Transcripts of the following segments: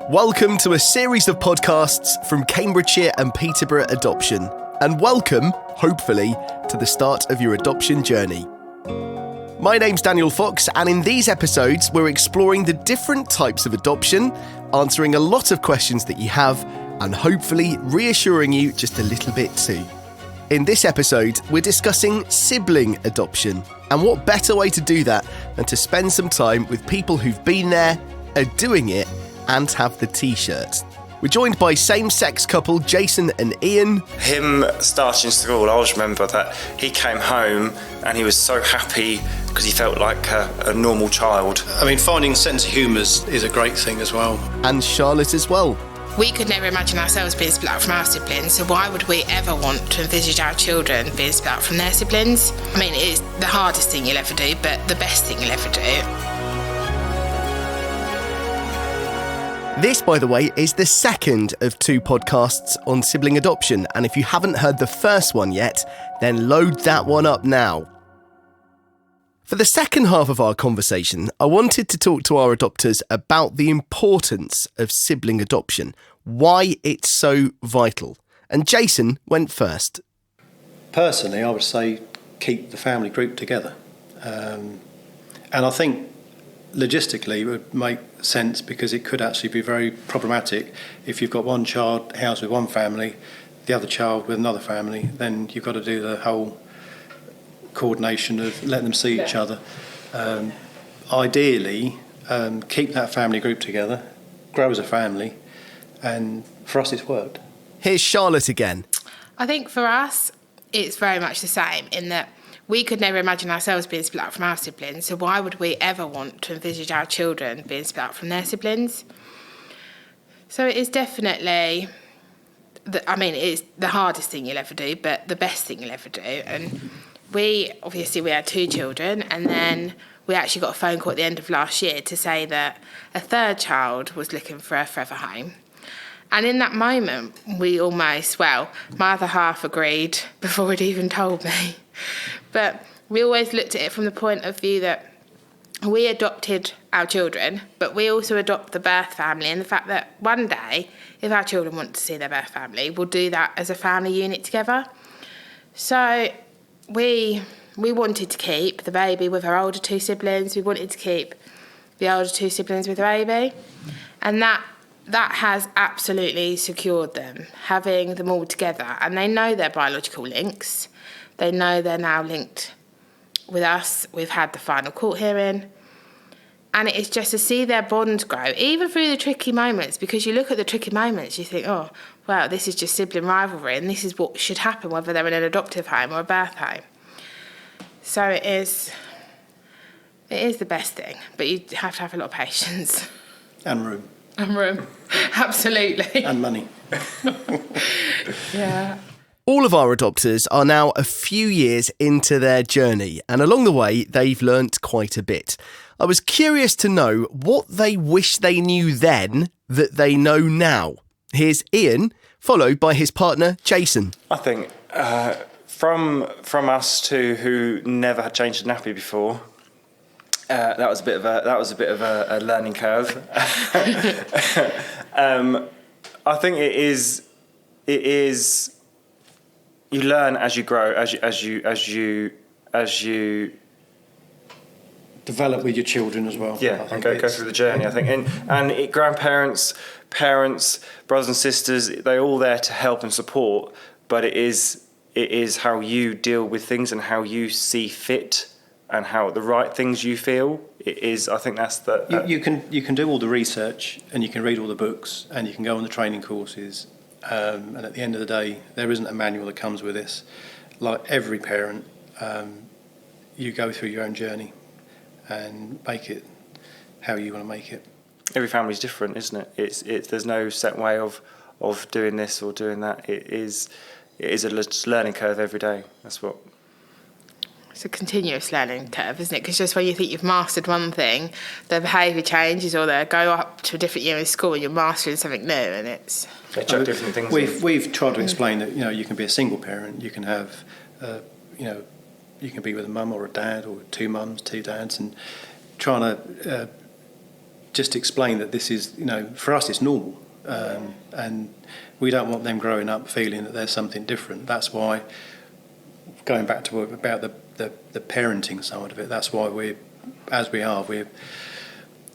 Welcome to a series of podcasts from Cambridgeshire and Peterborough Adoption. And welcome, hopefully, to the start of your adoption journey. My name's Daniel Fox, and in these episodes, we're exploring the different types of adoption, answering a lot of questions that you have, and hopefully reassuring you just a little bit too. In this episode, we're discussing sibling adoption, and what better way to do that than to spend some time with people who've been there, are doing it, and have the t-shirt. We're joined by same-sex couple Jason and Ian. Him starting school, I always remember that he came home and he was so happy because he felt like a normal child. I mean, finding sense of humour is a great thing as well. And Charlotte as well. We could never imagine ourselves being split up from our siblings, so why would we ever want to envisage our children being split up from their siblings? I mean, it is the hardest thing you'll ever do, but the best thing you'll ever do. This, by the way, is the second of two podcasts on sibling adoption, and if you haven't heard the first one yet, then load that one up now. For the second half of our conversation, I wanted to talk to our adopters about the importance of sibling adoption, why it's so vital. And Jason went first. Personally, I would say keep the family group together. And I think logistically it would make sense because it could actually be very problematic if you've got one child housed with one family, the other child with another family, then you've got to do the whole coordination of letting them see each other. Ideally, keep that family group together, grow as a family, and for us it's worked. Here's Charlotte again. I think for us, it's very much the same in that we could never imagine ourselves being split up from our siblings, so why would we ever want to envisage our children being split up from their siblings? So it is definitely, it is the hardest thing you'll ever do, but the best thing you'll ever do. And we had two children, and then we actually got a phone call at the end of last year to say that a third child was looking for a forever home. And in that moment, my other half agreed before he'd even told me. But we always looked at it from the point of view that we adopted our children, but we also adopt the birth family, and the fact that one day, if our children want to see their birth family, we'll do that as a family unit together. So we wanted to keep the baby with our older two siblings. We wanted to keep the older two siblings with the baby. And that has absolutely secured them, having them all together. And they know their biological links. They know they're now linked with us. We've had the final court hearing. And it is just to see their bond grow, even through the tricky moments, because you look at the tricky moments, you think, oh, well, this is just sibling rivalry, and this is what should happen, whether they're in an adoptive home or a birth home. So it is the best thing, but you have to have a lot of patience. And room. And room, absolutely. And money. Yeah. All of our adopters are now a few years into their journey, and along the way, they've learnt quite a bit. I was curious to know what they wish they knew then that they know now. Here's Ian, followed by his partner, Jason. I think from us two who never had changed a nappy before, that was a bit of a learning curve. I think it is. You learn as you grow, as you develop with your children as well. Yeah, and go through the journey. I think, and grandparents, parents, brothers and sisters, they're all there to help and support. But it is how you deal with things and how you see fit and how the right things you feel. It is. I think that's the. You can do all the research and you can read all the books and you can go on the training courses. And at the end of the day, there isn't a manual that comes with this. Like every parent, you go through your own journey and make it how you want to make it. Every family's different, isn't it? It's there's no set way of doing this or doing that. It is a learning curve every day. That's what. It's a continuous learning curve, isn't it? Because just when you think you've mastered one thing, the behaviour changes, or they go up to a different year in school and you're mastering something new, and it's. They chuck different things. We've tried to explain that you can be a single parent, you can have you can be with a mum or a dad or two mums, two dads, and trying to just explain that this is, for us it's normal, and we don't want them growing up feeling that there's something different. That's why, going back to about the parenting side of it, that's why we're as we are.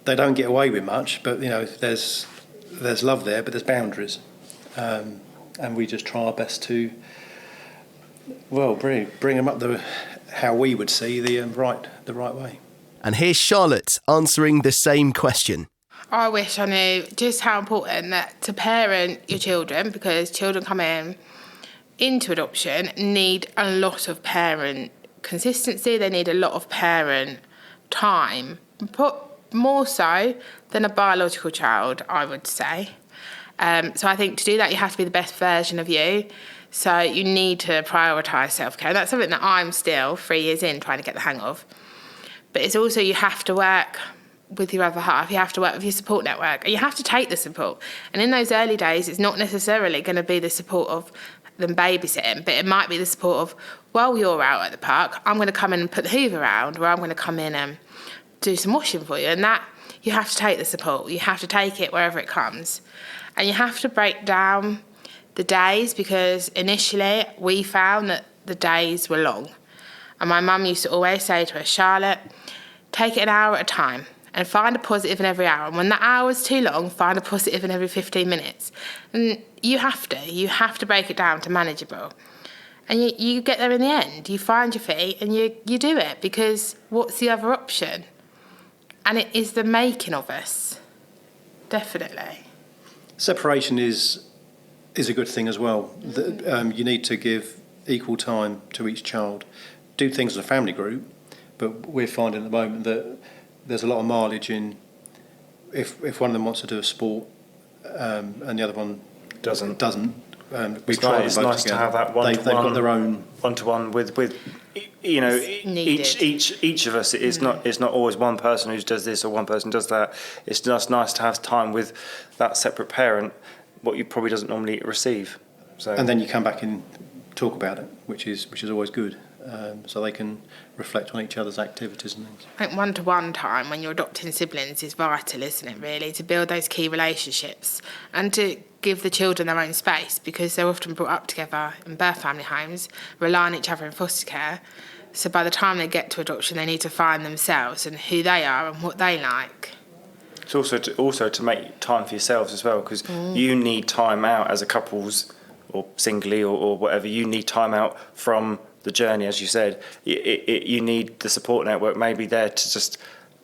They don't get away with much, but there's love there, but there's boundaries, and we just try our best to bring them up how we would see the right way. And here's Charlotte answering the same question. I wish I knew just how important that to parent your children, because children coming into adoption need a lot of parent consistency. They need a lot of parent time, more so than a biological child, I would say. So I think to do that, you have to be the best version of you. So you need to prioritise self-care. That's something that I'm still 3 years in trying to get the hang of. But it's also you have to work with your other half. You have to work with your support network. And you have to take the support. And in those early days, it's not necessarily going to be the support of them babysitting, but it might be the support of, while you're out at the park, I'm going to come in and put the hoover around, or I'm going to come in and do some washing for you. And that, you have to take the support. You have to take it wherever it comes. And you have to break down the days, because initially we found that the days were long. And my mum used to always say to us, Charlotte, take it an hour at a time and find a positive in every hour. And when that hour's too long, find a positive in every 15 minutes. And you have to break it down to manageable. And you get there in the end. You find your feet and you do it, because what's the other option? And it is the making of us, definitely. Separation is a good thing as well. You need to give equal time to each child. Do things as a family group, but we're finding at the moment that there's a lot of mileage in if one of them wants to do a sport and the other one doesn't. It's nice to have that one-to-one. They've got their own one-to-one with each of us. It's not always one person who does this or one person does that. It's just nice to have time with that separate parent, what you probably doesn't normally receive. So. And then you come back and talk about it, which is always good, so they can reflect on each other's activities and things. I think one-to-one time when you're adopting siblings is vital, isn't it, really, to build those key relationships and to give the children their own space, because they're often brought up together in birth family homes, rely on each other in foster care. So by the time they get to adoption, they need to find themselves and who they are and what they like. It's also to make time for yourselves as well, because you need time out as a couples or singly or whatever. You need time out from the journey, as you said. You need the support network maybe there to just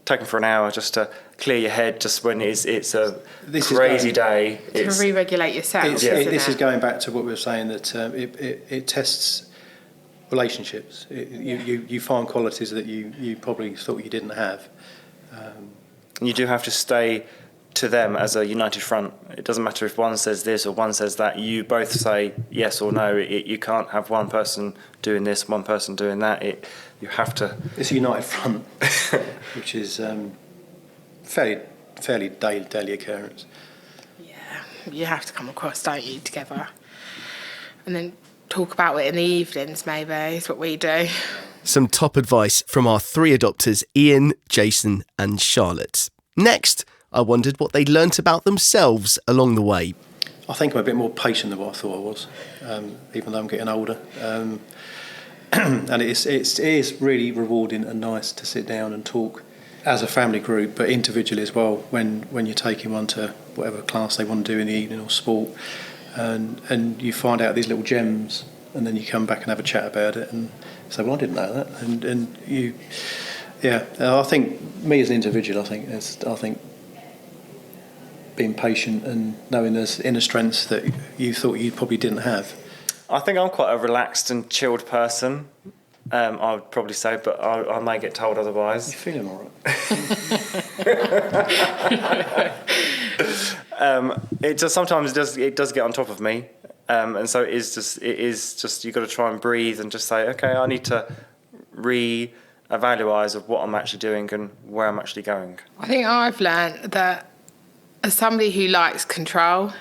take them for an hour, just to clear your head, just when it's a crazy day. To re-regulate yourself. This is going back to what we were saying, that it tests relationships. You find qualities that you probably thought you didn't have. You do have to stay to them as a united front. It doesn't matter if one says this or one says that. You both say yes or no. You can't have one person doing this, one person doing that. You have to. It's a united front, which is fairly daily occurrence. Yeah, you have to come across, don't you, together, and then talk about it in the evenings. Maybe is what we do. Some top advice from our three adopters, Ian, Jason and Charlotte. Next, I wondered what they'd learnt about themselves along the way. I think I'm a bit more patient than what I thought I was, even though I'm getting older. And it is really rewarding and nice to sit down and talk as a family group, but individually as well, when you're taking one to whatever class they want to do in the evening or sport, and you find out these little gems, and then you come back and have a chat about it and say, well, I didn't know that. And you, I think me as an individual, I think being patient and knowing there's inner strengths that you thought you probably didn't have. I think I'm quite a relaxed and chilled person, I would probably say, but I may get told otherwise. You're feeling all right. It just sometimes it does get on top of me, and so it is just you've got to try and breathe and just say, okay, I need to re-evaluate of what I'm actually doing and where I'm actually going. I think I've learned that as somebody who likes control,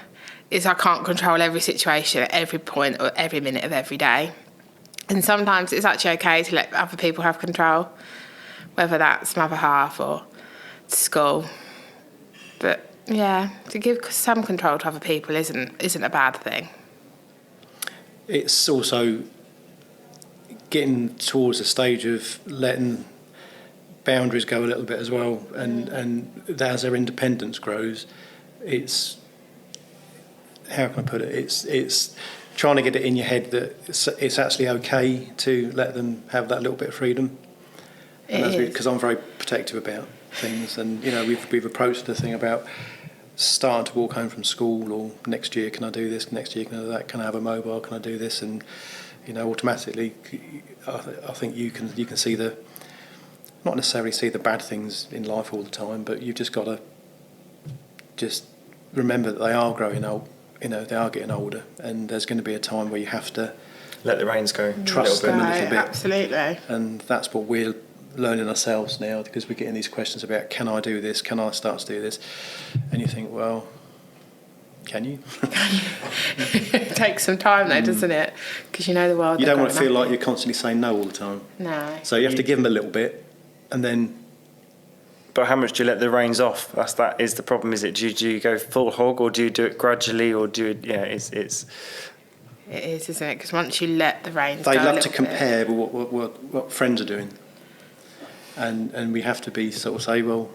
is I can't control every situation at every point or every minute of every day. And sometimes it's actually okay to let other people have control, whether that's my other half or school. But yeah, to give some control to other people isn't a bad thing. It's also getting towards a stage of letting boundaries go a little bit as well, and as their independence grows, it's, how can I put it? It's trying to get it in your head that it's actually okay to let them have that little bit of freedom. Because I'm very protective about things, and we've approached the thing about starting to walk home from school, or next year can I do this, next year can I do that, can I have a mobile, can I do this, and automatically I think you can see not necessarily see the bad things in life all the time, but you've just got to just remember that they are growing old, they are getting older, and there's going to be a time where you have to let the reins go, trust them a little bit. Absolutely. And that's what we're learning ourselves now, because we're getting these questions about, can I do this, can I start to do this, and you think, well, can you? It takes some time though, doesn't it? Because the world. You don't want to feel like you're constantly saying no all the time. No. So you have to give them a little bit, and then. But how much do you let the reins off? That is the problem. Is it? Do you go full hog, or do you do it gradually, or do you? Yeah, it's. It is, isn't it? Because once you let the reins go, they love to compare with what friends are doing, and we have to be sort of say, well,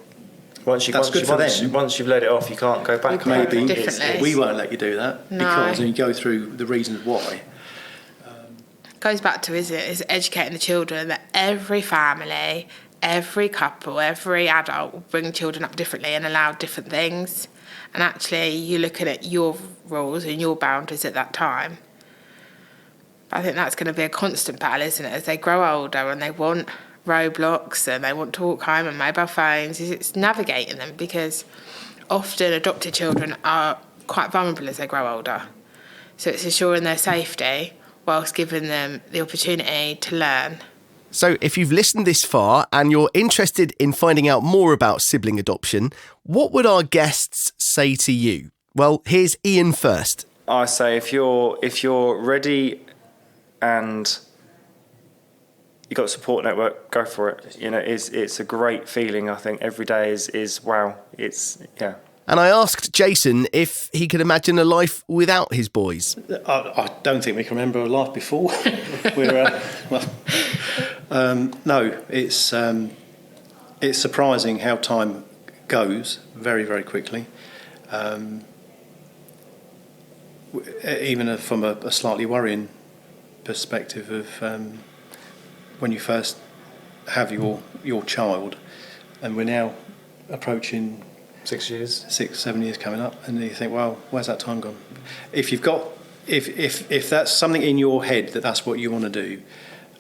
once you've let it off, you can't go back. Maybe we won't let you do that, because and you go through the reasons why. Goes back to is educating the children that every family, every couple, every adult will bring children up differently and allow different things, and actually you're looking at your rules and your boundaries at that time. I think that's going to be a constant battle, isn't it, as they grow older and they want roadblocks and they want to walk home and mobile phones. It's navigating them, because often adopted children are quite vulnerable as they grow older. So it's ensuring their safety whilst giving them the opportunity to learn. So if you've listened this far and you're interested in finding out more about sibling adoption, what would our guests say to you? Well, here's Ian first. I say if you're ready and you've got a support network, go for it. It's a great feeling. I think every day is wow. Yeah. And I asked Jason if he could imagine a life without his boys. I don't think we can remember a life before. No, it's surprising how time goes very, very quickly. Even from a slightly worrying perspective of when you first have your child, and we're now approaching 6 years, 7 years coming up, and you think, well, where's that time gone? If that's something in your head that's what you want to do,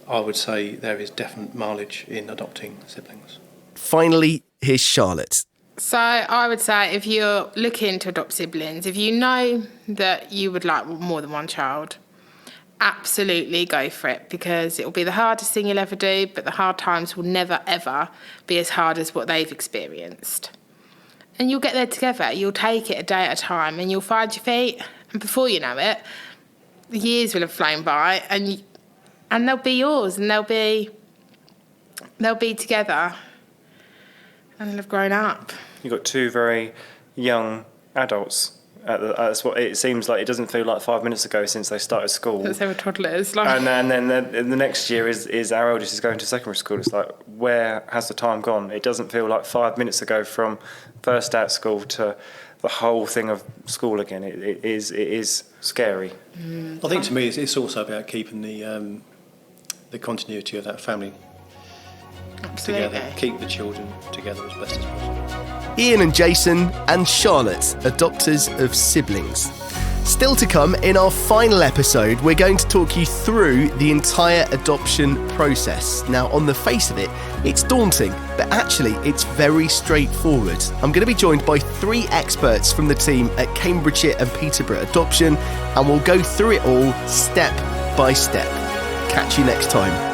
I would say there is definite mileage in adopting siblings. Finally, here's Charlotte. So I would say, if you're looking to adopt siblings, if you know that you would like more than one child, absolutely go for it, because it will be the hardest thing you'll ever do, but the hard times will never, ever be as hard as what they've experienced. And you'll get there together. You'll take it a day at a time, and you'll find your feet. And before you know it, the years will have flown by, and they'll be yours, and they'll be together, and they'll have grown up. You've got two very young adults. That's what it seems like. It doesn't feel like 5 minutes ago since they started school. Since they were toddlers. And then the next year is our eldest is going to secondary school. It's like, where has the time gone? It doesn't feel like 5 minutes ago from first out school to the whole thing of school again. It is scary. I think to me it's also about keeping the continuity of that family together. Keep the children together as best as possible. Ian and Jason and Charlotte, adopters of siblings. Still to come, in our final episode, we're going to talk you through the entire adoption process. Now, on the face of it, it's daunting, but actually it's very straightforward. I'm going to be joined by 3 experts from the team at Cambridgeshire and Peterborough Adoption, and we'll go through it all step by step. Catch you next time.